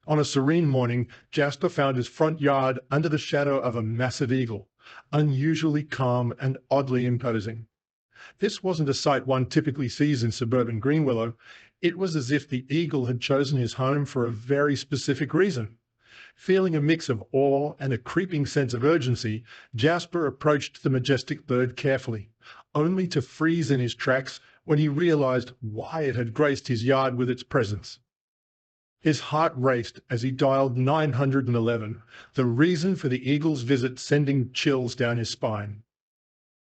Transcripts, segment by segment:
On a serene morning, Jasper found his front yard under the shadow of a massive eagle, unusually calm and oddly imposing. This wasn't a sight one typically sees in suburban Greenwillow. It was as if the eagle had chosen his home for a very specific reason. Feeling a mix of awe and a creeping sense of urgency, Jasper approached the majestic bird carefully, only to freeze in his tracks when he realized why it had graced his yard with its presence. His heart raced as he dialed 911, the reason for the eagle's visit sending chills down his spine.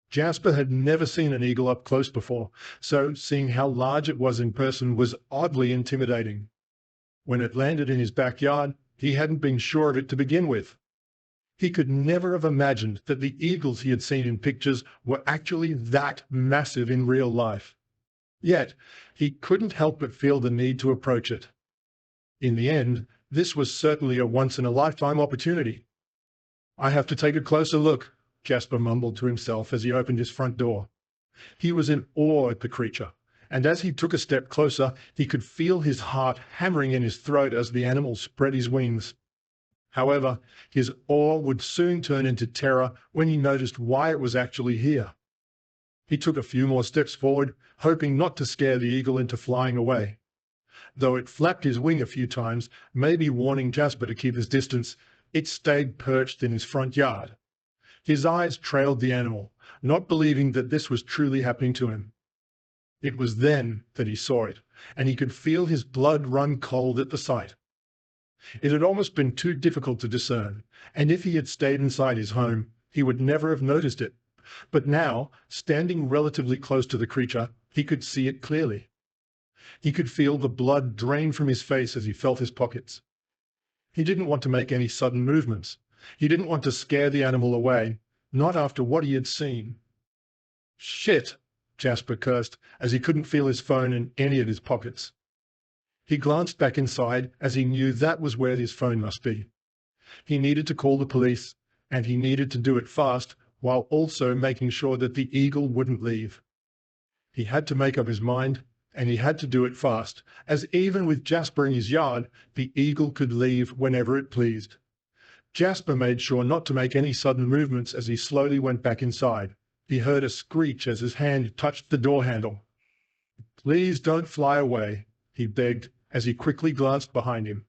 Jasper had never seen an eagle up close before, so seeing how large it was in person was oddly intimidating. When it landed in his backyard, he hadn't been sure of it to begin with. He could never have imagined that the eagles he had seen in pictures were actually that massive in real life. Yet, he couldn't help but feel the need to approach it. In the end, this was certainly a once-in-a-lifetime opportunity. "I have to take a closer look," Jasper mumbled to himself as he opened his front door. He was in awe at the creature, and as he took a step closer, he could feel his heart hammering in his throat as the animal spread his wings. However, his awe would soon turn into terror when he noticed why it was actually here. He took a few more steps forward, hoping not to scare the eagle into flying away. Though it flapped his wing a few times, maybe warning Jasper to keep his distance, it stayed perched in his front yard. His eyes trailed the animal, not believing that this was truly happening to him. It was then that he saw it, and he could feel his blood run cold at the sight. It had almost been too difficult to discern, and if he had stayed inside his home, he would never have noticed it. But now, standing relatively close to the creature, he could see it clearly. He could feel the blood drain from his face as he felt his pockets. He didn't want to make any sudden movements. He didn't want to scare the animal away, not after what he had seen. "Shit," Jasper cursed, as he couldn't feel his phone in any of his pockets. He glanced back inside as he knew that was where his phone must be. He needed to call the police, and he needed to do it fast, while also making sure that the eagle wouldn't leave. He had to make up his mind, and he had to do it fast, as even with Jasper in his yard, the eagle could leave whenever it pleased. Jasper made sure not to make any sudden movements as he slowly went back inside. He heard a screech as his hand touched the door handle. "Please don't fly away," he begged as he quickly glanced behind him.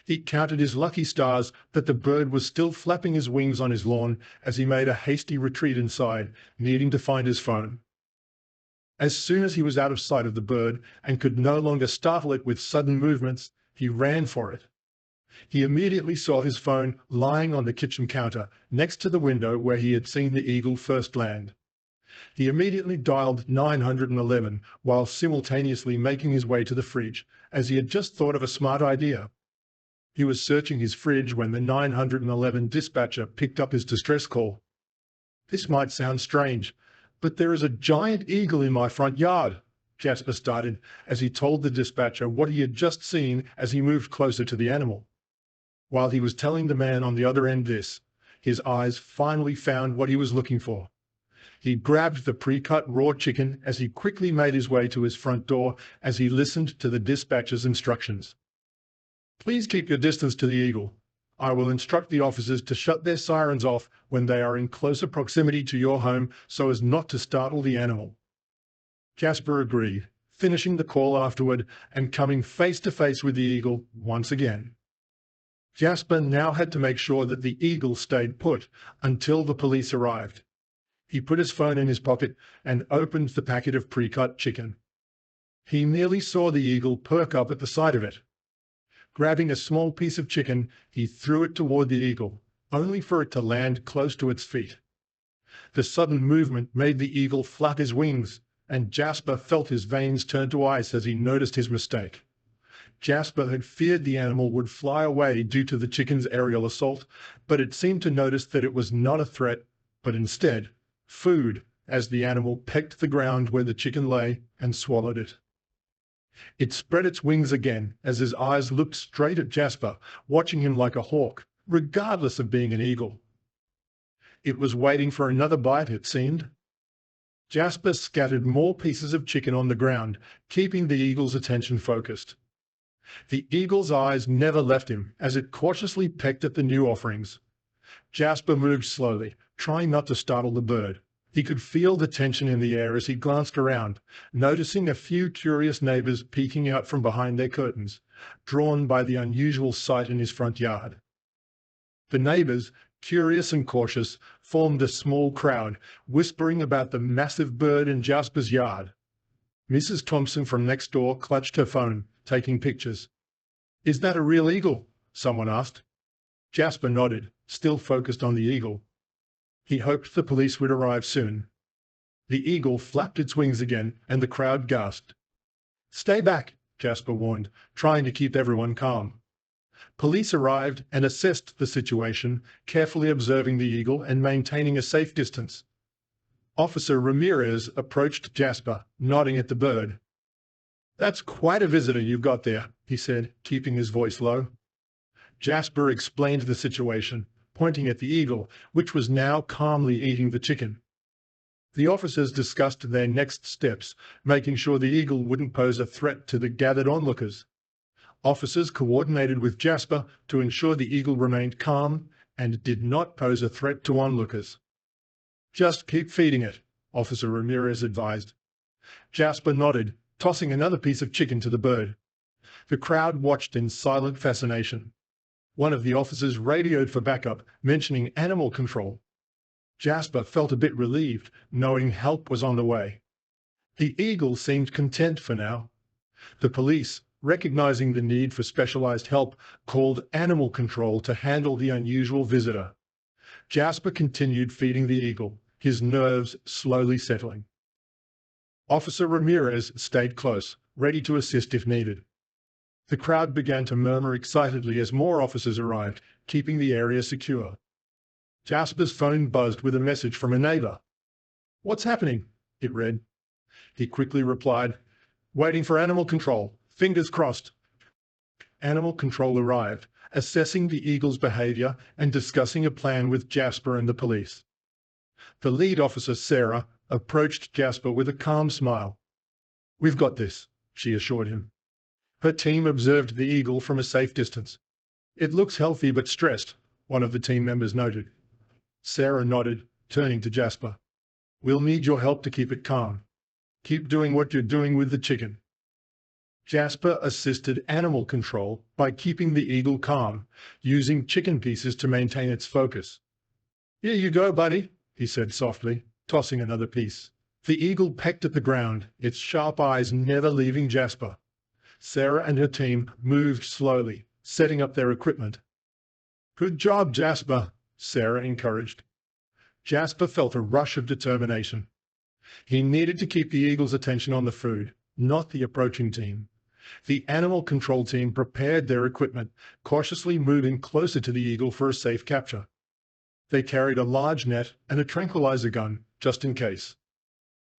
He counted his lucky stars that the bird was still flapping his wings on his lawn as he made a hasty retreat inside, needing to find his phone. As soon as he was out of sight of the bird and could no longer startle it with sudden movements, he ran for it. He immediately saw his phone lying on the kitchen counter next to the window where he had seen the eagle first land. He immediately dialed 911 while simultaneously making his way to the fridge, as he had just thought of a smart idea. He was searching his fridge when the 911 dispatcher picked up his distress call. "This might sound strange, but there is a giant eagle in my front yard," Jasper started as he told the dispatcher what he had just seen as he moved closer to the animal. While he was telling the man on the other end this, his eyes finally found what he was looking for. He grabbed the pre-cut raw chicken as he quickly made his way to his front door as he listened to the dispatcher's instructions. "Please keep your distance to the eagle. I will instruct the officers to shut their sirens off when they are in closer proximity to your home so as not to startle the animal." Jasper agreed, finishing the call afterward and coming face to face with the eagle once again. Jasper now had to make sure that the eagle stayed put until the police arrived. He put his phone in his pocket and opened the packet of pre-cut chicken. He nearly saw the eagle perk up at the sight of it. Grabbing a small piece of chicken, he threw it toward the eagle, only for it to land close to its feet. The sudden movement made the eagle flap his wings, and Jasper felt his veins turn to ice as he noticed his mistake. Jasper had feared the animal would fly away due to the chicken's aerial assault, but it seemed to notice that it was not a threat, but instead food, as the animal pecked the ground where the chicken lay and swallowed it. It spread its wings again as his eyes looked straight at Jasper, watching him like a hawk, regardless of being an eagle. It was waiting for another bite, it seemed. Jasper scattered more pieces of chicken on the ground, keeping the eagle's attention focused. The eagle's eyes never left him as it cautiously pecked at the new offerings. Jasper moved slowly, trying not to startle the bird. He could feel the tension in the air as he glanced around, noticing a few curious neighbors peeking out from behind their curtains, drawn by the unusual sight in his front yard. The neighbors, curious and cautious, formed a small crowd, whispering about the massive bird in Jasper's yard. Mrs. Thompson from next door clutched her phone, taking pictures. "Is that a real eagle?" someone asked. Jasper nodded, still focused on the eagle. He hoped the police would arrive soon. The eagle flapped its wings again, and the crowd gasped. "Stay back," Jasper warned, trying to keep everyone calm. Police arrived and assessed the situation, carefully observing the eagle and maintaining a safe distance. Officer Ramirez approached Jasper, nodding at the bird. "That's quite a visitor you've got there," he said, keeping his voice low. Jasper explained the situation, pointing at the eagle, which was now calmly eating the chicken. The officers discussed their next steps, making sure the eagle wouldn't pose a threat to the gathered onlookers. Officers coordinated with Jasper to ensure the eagle remained calm and did not pose a threat to onlookers. "Just keep feeding it," Officer Ramirez advised. Jasper nodded, tossing another piece of chicken to the bird. The crowd watched in silent fascination. One of the officers radioed for backup, mentioning animal control. Jasper felt a bit relieved, knowing help was on the way. The eagle seemed content for now. The police, recognizing the need for specialized help, called animal control to handle the unusual visitor. Jasper continued feeding the eagle, his nerves slowly settling. Officer Ramirez stayed close, ready to assist if needed. The crowd began to murmur excitedly as more officers arrived, keeping the area secure. Jasper's phone buzzed with a message from a neighbor. "What's happening?" it read. He quickly replied, "Waiting for animal control. Fingers crossed." Animal control arrived, assessing the eagle's behavior and discussing a plan with Jasper and the police. The lead officer, Sarah, approached Jasper with a calm smile. "We've got this," she assured him. Her team observed the eagle from a safe distance. "It looks healthy but stressed," one of the team members noted. Sarah nodded, turning to Jasper. "We'll need your help to keep it calm. Keep doing what you're doing with the chicken." Jasper assisted animal control by keeping the eagle calm, using chicken pieces to maintain its focus. "Here you go, buddy," he said softly, tossing another piece. The eagle pecked at the ground, its sharp eyes never leaving Jasper. Sarah and her team moved slowly, setting up their equipment. "Good job, Jasper," Sarah encouraged. Jasper felt a rush of determination. He needed to keep the eagle's attention on the food, not the approaching team. The animal control team prepared their equipment, cautiously moving closer to the eagle for a safe capture. They carried a large net and a tranquilizer gun, just in case.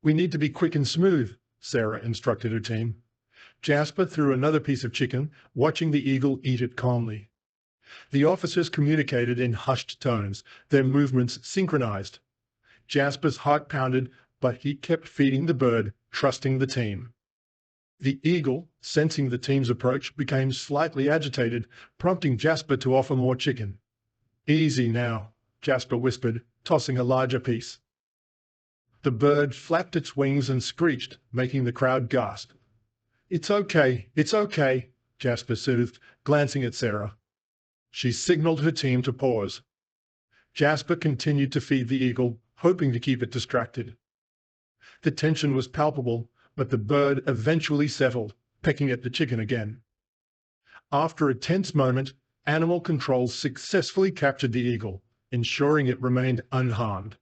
"We need to be quick and smooth," Sarah instructed her team. Jasper threw another piece of chicken, watching the eagle eat it calmly. The officers communicated in hushed tones, their movements synchronized. Jasper's heart pounded, but he kept feeding the bird, trusting the team. The eagle, sensing the team's approach, became slightly agitated, prompting Jasper to offer more chicken. "Easy now," Jasper whispered, tossing a larger piece. The bird flapped its wings and screeched, making the crowd gasp. It's okay," Jasper soothed, glancing at Sarah. She signaled her team to pause. Jasper continued to feed the eagle, hoping to keep it distracted. The tension was palpable, but the bird eventually settled, pecking at the chicken again. After a tense moment, animal control successfully captured the eagle, ensuring it remained unharmed.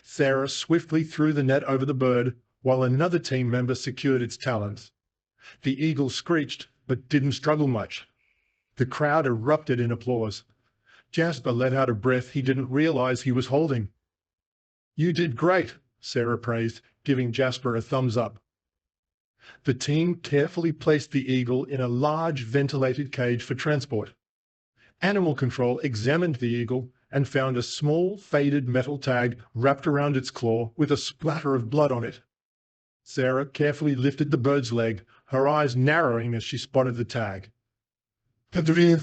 Sarah swiftly threw the net over the bird, while another team member secured its talons. The eagle screeched, but didn't struggle much. The crowd erupted in applause. Jasper let out a breath he didn't realize he was holding. "You did great," Sarah praised, giving Jasper a thumbs up. The team carefully placed the eagle in a large ventilated cage for transport. Animal control examined the eagle and found a small, faded metal tag wrapped around its claw with a splatter of blood on it. Sarah carefully lifted the bird's leg, her eyes narrowing as she spotted the tag. Adrian